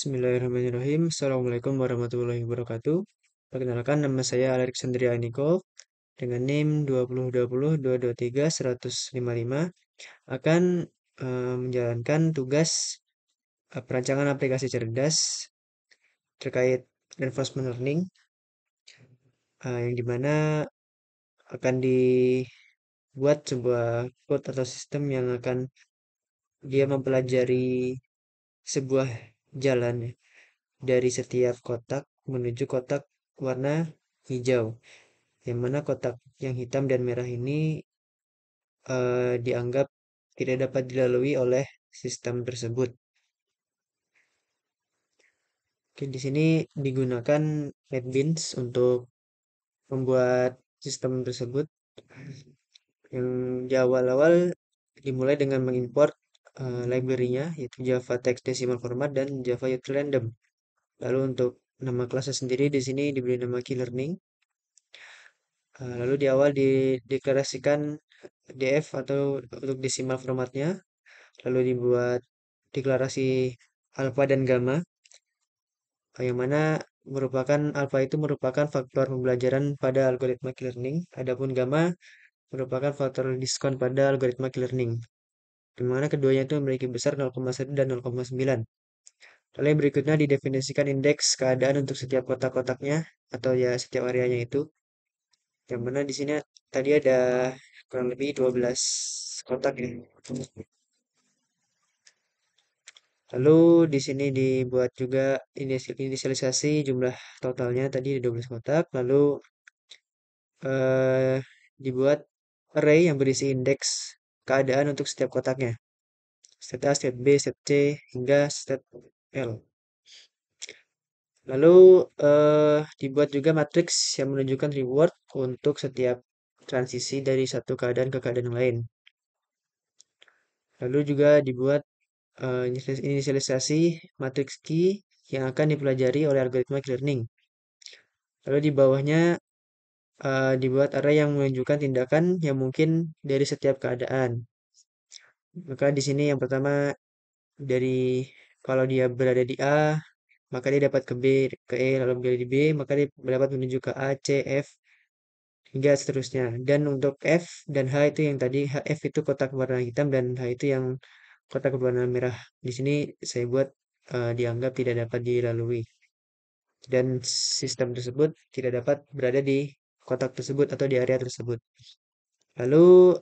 Bismillahirrahmanirrahim. Assalamualaikum warahmatullahi wabarakatuh. Perkenalkan, nama saya Alexandria Nikol dengan NIM 2020-223-155 akan menjalankan tugas perancangan aplikasi cerdas terkait reinforcement learning, yang dimana akan dibuat sebuah code atau sistem yang akan dia mempelajari sebuah jalan dari setiap kotak menuju kotak warna hijau, yang mana kotak yang hitam dan merah ini dianggap tidak dapat dilalui oleh sistem tersebut. Oke, di sini digunakan NetBeans untuk membuat sistem tersebut, yang di awal-awal dimulai dengan mengimport library-nya, yaitu Java Text Decimal Format dan Java Util Random. Lalu untuk nama kelasnya sendiri di sini diberi nama Key Learning. Lalu di awal dideklarasikan df atau untuk desimal formatnya, lalu dibuat deklarasi alfa dan gamma, yang mana alfa itu merupakan faktor pembelajaran pada algoritma learning, adapun gamma merupakan faktor diskon pada algoritma learning, di mana keduanya itu memiliki besar 0,1 dan 0,9. Lalu yang berikutnya didefinisikan indeks keadaan untuk setiap kotak-kotaknya atau ya setiap areanya itu, yang mana di sini tadi ada kurang lebih 12 kotak ya. Lalu di sini dibuat juga inisialisasi jumlah totalnya tadi ada 12 kotak. Lalu eh, dibuat array yang berisi indeks keadaan untuk setiap kotaknya. State A, state B, state C, hingga state L. Lalu dibuat juga matriks yang menunjukkan reward untuk setiap transisi dari satu keadaan ke keadaan yang lain. Lalu juga dibuat inisialisasi matriks key yang akan dipelajari oleh algoritma learning. Lalu di bawahnya dibuat array yang menunjukkan tindakan yang mungkin dari setiap keadaan. Maka di sini yang pertama dari kalau dia berada di A, maka dia dapat ke B, ke E, lalu berada di B, maka dia dapat menuju ke A, C, F, hingga seterusnya. Dan untuk F dan H itu yang tadi, F itu kotak warna hitam dan H itu yang kotak berwarna merah. Di sini saya buat dianggap tidak dapat dilalui. Dan sistem tersebut tidak dapat berada di kotak tersebut atau di area tersebut. Lalu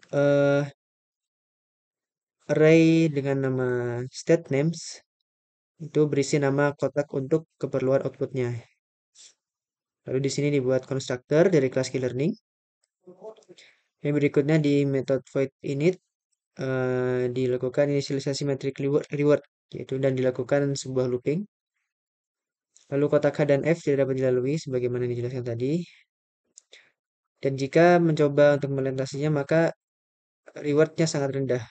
array dengan nama state names itu berisi nama kotak untuk keperluan outputnya. Lalu di sini dibuat constructor dari kelas learning. Yang berikutnya di method void init dilakukan inisialisasi metrik reward yaitu dan dilakukan sebuah looping. Lalu kotak H dan F tidak dapat dilalui sebagaimana dijelaskan tadi. Dan jika mencoba untuk melintasinya maka rewardnya sangat rendah.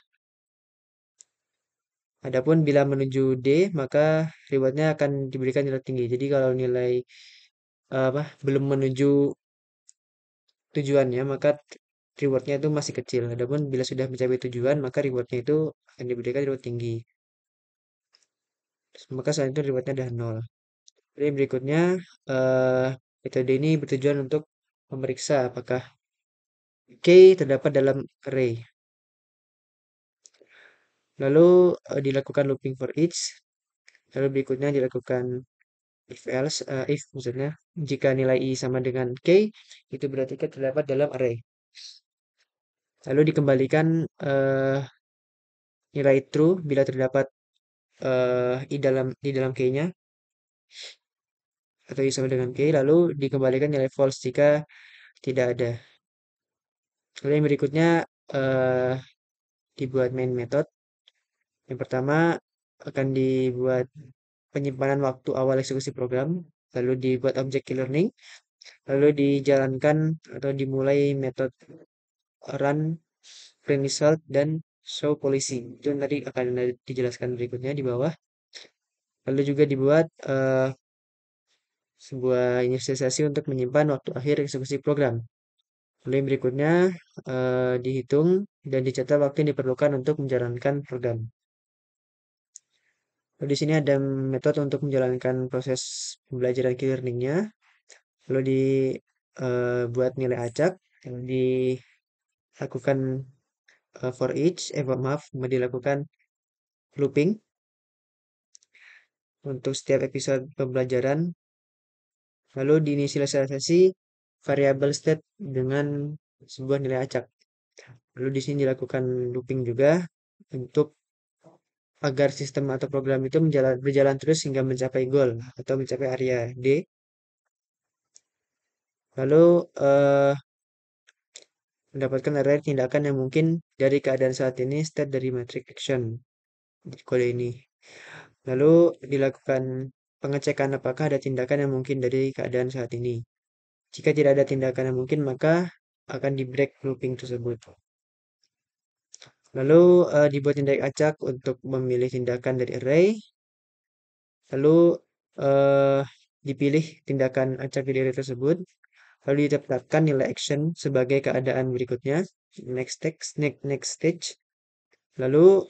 Adapun bila menuju D, maka rewardnya akan diberikan nilai tinggi. Jadi kalau nilai belum menuju tujuannya, maka rewardnya itu masih kecil. Adapun bila sudah mencapai tujuan, maka rewardnya itu akan diberikan reward tinggi. Maka saat itu rewardnya adalah 0. Jadi berikutnya, metode ini bertujuan untuk memeriksa apakah key terdapat dalam array. Lalu dilakukan looping for each. Lalu berikutnya dilakukan if else, if maksudnya jika nilai i sama dengan k, itu berarti k terdapat dalam array. Lalu dikembalikan nilai true bila terdapat di dalam k-nya atau i sama dengan k. Lalu dikembalikan nilai false jika tidak ada. Lalu yang berikutnya dibuat main method. Yang pertama akan dibuat penyimpanan waktu awal eksekusi program, lalu dibuat objek learning, lalu dijalankan atau dimulai metode run, print result, dan show policy. Itu nanti akan dijelaskan berikutnya di bawah. Lalu juga dibuat sebuah inisialisasi untuk menyimpan waktu akhir eksekusi program. Lalu yang berikutnya dihitung dan dicatat waktu yang diperlukan untuk menjalankan program. Lalu di sini ada metode untuk menjalankan proses pembelajaran key learningnya. Lalu dibuat nilai acak, lalu dilakukan for each, maaf, dilakukan looping untuk setiap episode pembelajaran. Lalu diinisialisasi variabel state dengan sebuah nilai acak. Lalu di sini dilakukan looping juga untuk agar sistem atau program itu berjalan terus hingga mencapai goal atau mencapai area D. Lalu mendapatkan area tindakan yang mungkin dari keadaan saat ini, state dari matrix action di kode ini. Lalu dilakukan pengecekan apakah ada tindakan yang mungkin dari keadaan saat ini. Jika tidak ada tindakan yang mungkin, maka akan di break looping tersebut. Lalu dibuat tindak acak untuk memilih tindakan dari array. Lalu eh, dipilih tindakan acak dari array tersebut. Lalu ditetapkan nilai action sebagai keadaan berikutnya. Next stage. Lalu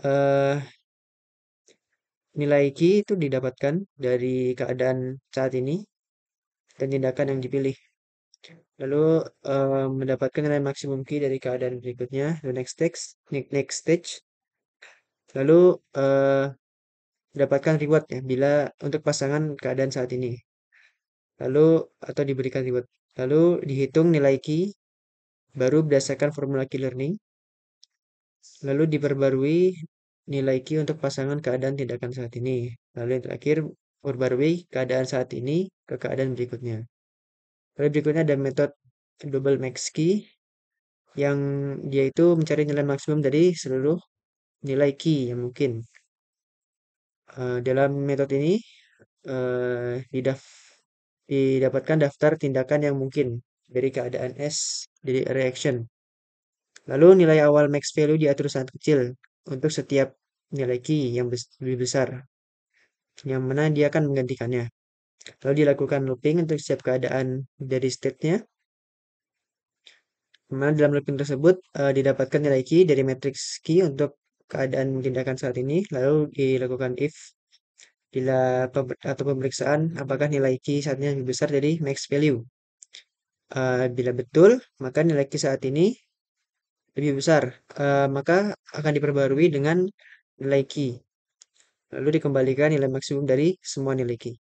eh, nilai key itu didapatkan dari keadaan saat ini dan tindakan yang dipilih. Lalu mendapatkan nilai maksimum key dari keadaan berikutnya. The next stage. Lalu mendapatkan reward ya bila untuk pasangan keadaan saat ini. Lalu atau diberikan reward. Lalu dihitung nilai key baru berdasarkan formula key learning. Lalu diperbarui nilai key untuk pasangan keadaan tindakan saat ini. Lalu yang terakhir perbarui keadaan saat ini ke keadaan berikutnya. Lalu berikutnya ada metode double max key yang dia itu mencari nilai maksimum dari seluruh nilai key yang mungkin. Dalam metode ini didapatkan daftar tindakan yang mungkin dari keadaan S dari reaction. Lalu nilai awal max value diatur sangat kecil untuk setiap nilai key yang lebih besar, yang mana dia akan menggantikannya. Lalu dilakukan looping untuk setiap keadaan dari state-nya. Mana dalam looping tersebut didapatkan nilai key dari matrix key untuk keadaan tindakan saat ini. Lalu dilakukan if bila atau pemeriksaan apakah nilai key saat ini lebih besar dari max value. Bila betul, maka nilai key saat ini lebih besar, maka akan diperbarui dengan nilai key. Lalu dikembalikan nilai maksimum dari semua nilai key.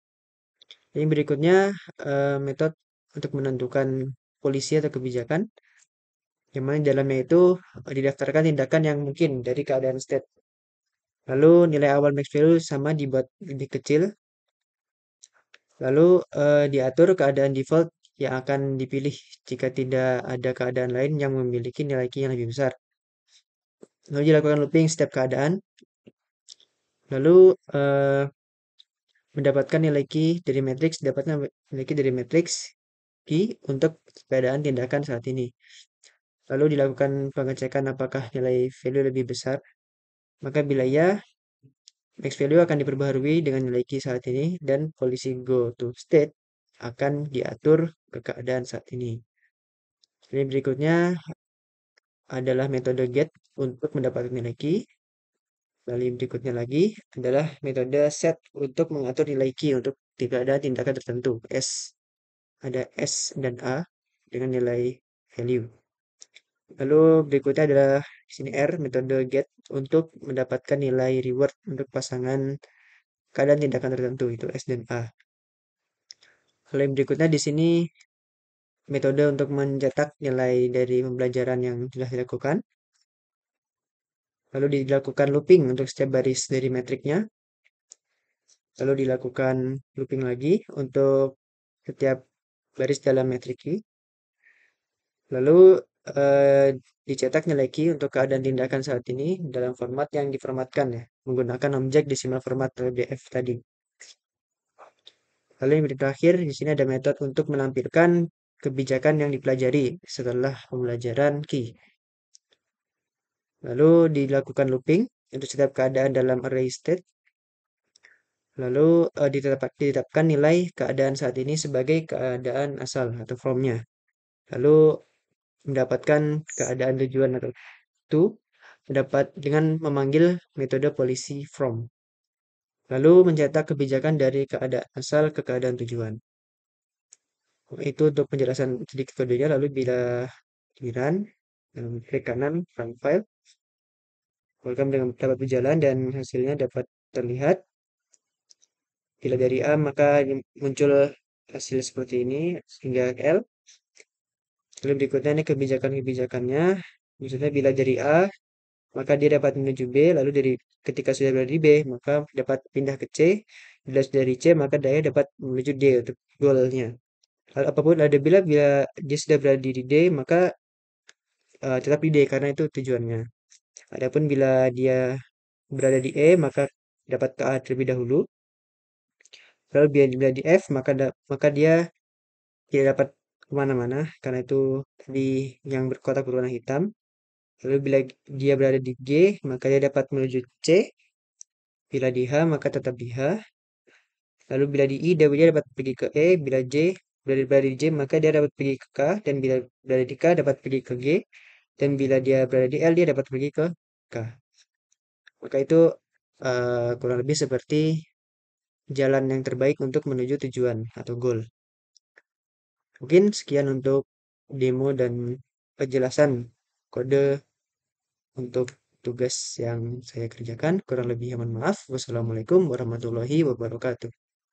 Yang berikutnya metode untuk menentukan polisi atau kebijakan, yang mana di dalamnya itu didaftarkan tindakan yang mungkin dari keadaan state. Lalu nilai awal max value sama dibuat lebih kecil. Lalu diatur keadaan default yang akan dipilih jika tidak ada keadaan lain yang memiliki nilai key yang lebih besar. Lalu dilakukan looping setiap keadaan. Lalu mendapatkan nilai key dari matrix, dapatkan nilai key dari matrix key untuk keadaan tindakan saat ini. Lalu dilakukan pengecekan apakah nilai value lebih besar. Maka bila ya, max value akan diperbaharui dengan nilai key saat ini dan polisi go to state akan diatur ke keadaan saat ini. Ini berikutnya adalah metode get untuk mendapatkan nilai key. Lalu berikutnya lagi adalah metode set untuk mengatur nilai key untuk tidak ada tindakan tertentu. Ada S dan A dengan nilai value. Lalu berikutnya adalah di sini R, metode get untuk mendapatkan nilai reward untuk pasangan keadaan tindakan tertentu itu S dan A. Lalu yang berikutnya di sini metode untuk mencetak nilai dari pembelajaran yang sudah dilakukan. Lalu dilakukan looping untuk setiap baris dari metriknya. Lalu dilakukan looping lagi untuk setiap baris dalam metrik key. Lalu dicetak nilai key untuk keadaan tindakan saat ini dalam format yang diformatkan ya, menggunakan objek decimal format LDF tadi. Lalu yang terakhir di sini ada metode untuk menampilkan kebijakan yang dipelajari setelah pembelajaran key. Lalu dilakukan looping untuk setiap keadaan dalam array state. Lalu ditetapkan nilai keadaan saat ini sebagai keadaan asal atau from-nya. Lalu mendapatkan keadaan tujuan atau to dapat dengan memanggil metode polisi from. lalu mencetak kebijakan dari keadaan asal ke keadaan tujuan. Itu untuk penjelasan sedikit kodenya, lalu bila giliran, klik kanan run file, program dengan dapat berjalan dan hasilnya dapat terlihat. Bila dari A maka muncul hasil seperti ini hingga L. Lalu berikutnya ini kebijakan-kebijakannya. Misalnya bila dari A maka dia dapat menuju B, lalu ketika sudah berada di B maka dapat pindah ke C. Bila sudah dari C maka dia dapat menuju D untuk goalnya. Lalu apapun ada bila dia sudah berada di D maka tetap di D karena itu tujuannya. Adapun bila dia berada di E maka dapat ke A terlebih dahulu. Lalu bila di F maka dia tidak dapat kemana-mana karena itu tadi yang berkotak berwarna hitam. Lalu bila dia berada di G maka dia dapat menuju C. Bila di H maka tetap di H. Lalu bila di I dia dapat pergi ke E. Bila berada di J maka dia dapat pergi ke K. Dan bila berada di K dapat pergi ke G. Dan bila dia berada di L dia dapat pergi ke K. Maka itu kurang lebih seperti jalan yang terbaik untuk menuju tujuan atau goal. Mungkin sekian untuk demo dan penjelasan kode untuk tugas yang saya kerjakan. Kurang lebih mohon maaf. Wassalamualaikum warahmatullahi wabarakatuh.